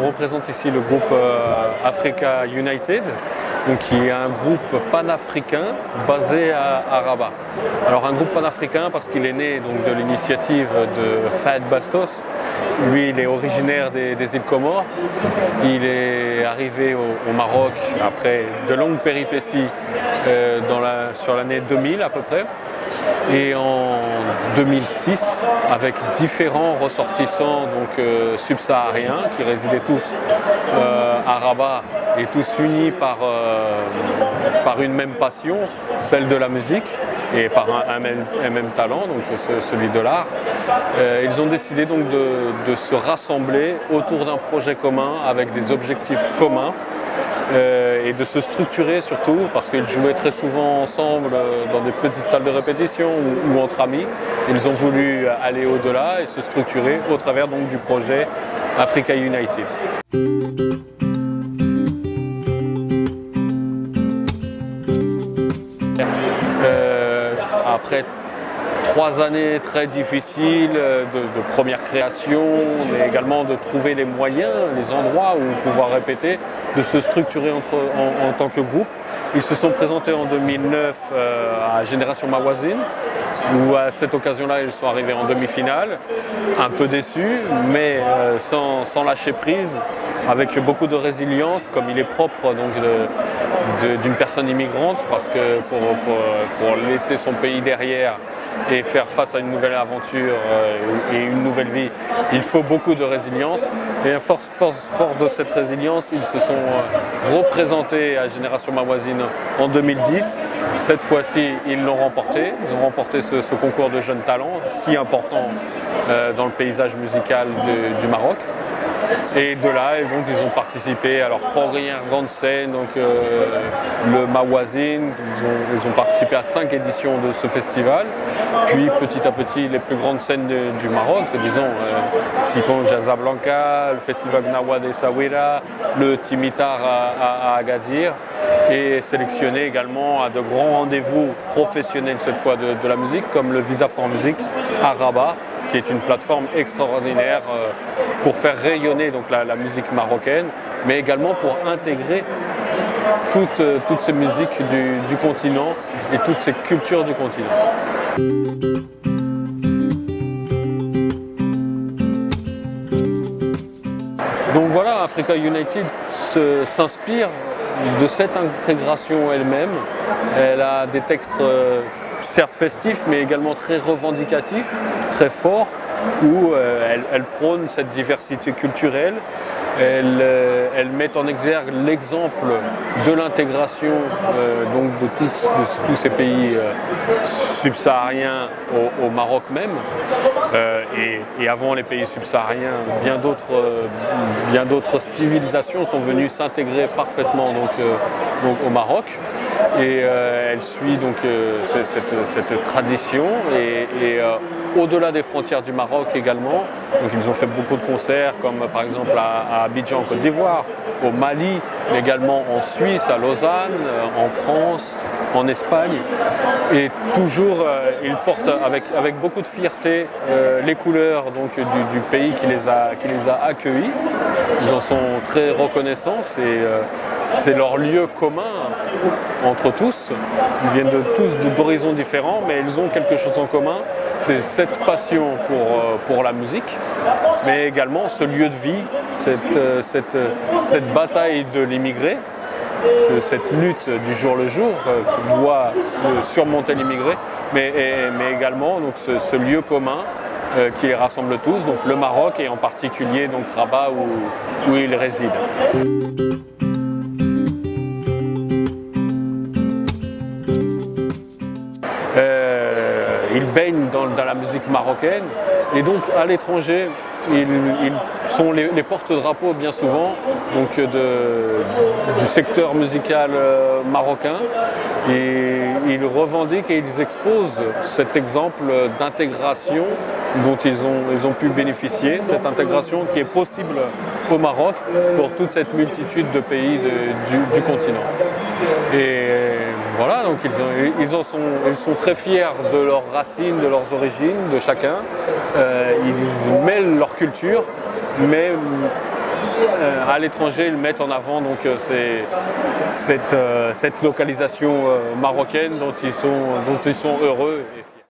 On représente ici le groupe Africa United, donc qui est un groupe panafricain basé à Rabat. Alors un groupe panafricain parce qu'il est né donc, de l'initiative de Fahd Bastos. Lui, il est originaire des îles Comores. Il est arrivé au Maroc après de longues péripéties sur l'année 2000 à peu près. Et en 2006, avec différents ressortissants subsahariens qui résidaient tous à Rabat et tous unis par une même passion, celle de la musique, et par un même talent, donc celui de l'art. Ils ont décidé donc de se rassembler autour d'un projet commun avec des objectifs communs. Et de se structurer surtout parce qu'ils jouaient très souvent ensemble dans des petites salles de répétition ou entre amis. Ils ont voulu aller au-delà et se structurer au travers donc, du projet Africa United. Après 3 années très difficiles de première création, mais également de trouver les moyens, les endroits où pouvoir répéter, de se structurer en tant que groupe. Ils se sont présentés en 2009 à Génération Mawazine, où à cette occasion-là, ils sont arrivés en demi-finale, un peu déçus, mais sans lâcher prise, avec beaucoup de résilience, comme il est propre d'une personne immigrante, parce que pour laisser son pays derrière et faire face à une nouvelle aventure et une nouvelle vie, il faut beaucoup de résilience. Et fort de cette résilience, ils se sont représentés à Génération Mawazine en 2010. Cette fois-ci, ils l'ont remporté. Ils ont remporté ce concours de jeunes talents, si important dans le paysage musical du Maroc. Et de là, donc, ils ont participé à leur première grande scène, donc, le Mawazine. Ils ont participé à 5 éditions de ce festival. Puis petit à petit, les plus grandes scènes du Maroc, disons, citons Casablanca, le festival Gnawa de Essaouira, le Timitar à Agadir, et sélectionné également à de grands rendez-vous professionnels cette fois de la musique, comme le Visa for Music à Rabat, qui est une plateforme extraordinaire pour faire rayonner donc, la musique marocaine, mais également pour intégrer toutes ces musiques du continent et toutes ces cultures du continent. Donc voilà, Africa United s'inspire de cette intégration elle-même. Elle a des textes certes festifs, mais également très revendicatifs, très forts, où elle prône cette diversité culturelle. Elle met en exergue l'exemple de l'intégration de tous ces pays subsahariens au Maroc même, et avant les pays subsahariens, bien d'autres civilisations sont venues s'intégrer parfaitement donc au Maroc. Et elle suit donc cette tradition et au-delà des frontières du Maroc également. Donc ils ont fait beaucoup de concerts, comme par exemple à Abidjan en Côte d'Ivoire, au Mali, mais également en Suisse, à Lausanne, en France, en Espagne. Et toujours, ils portent avec beaucoup de fierté les couleurs donc, du pays qui les a accueillis. Ils en sont très reconnaissants. C'est leur lieu commun entre tous. Ils viennent tous d'horizons différents, mais ils ont quelque chose en commun. C'est cette passion pour la musique, mais également ce lieu de vie, cette bataille de l'immigré, cette lutte du jour le jour qui doit surmonter l'immigré, mais également donc, ce lieu commun qui les rassemble tous, donc le Maroc et en particulier donc, Rabat où ils résident. Ils baignent dans la musique marocaine et donc à l'étranger, ils sont les porte-drapeaux bien souvent donc du secteur musical marocain, et ils revendiquent et ils exposent cet exemple d'intégration dont ils ont pu bénéficier, cette intégration qui est possible au Maroc pour toute cette multitude de pays du continent. Et Voilà, donc ils sont très fiers de leurs racines, de leurs origines, de chacun. Ils mêlent leur culture, mais à l'étranger, ils mettent en avant donc, cette localisation marocaine dont ils sont heureux.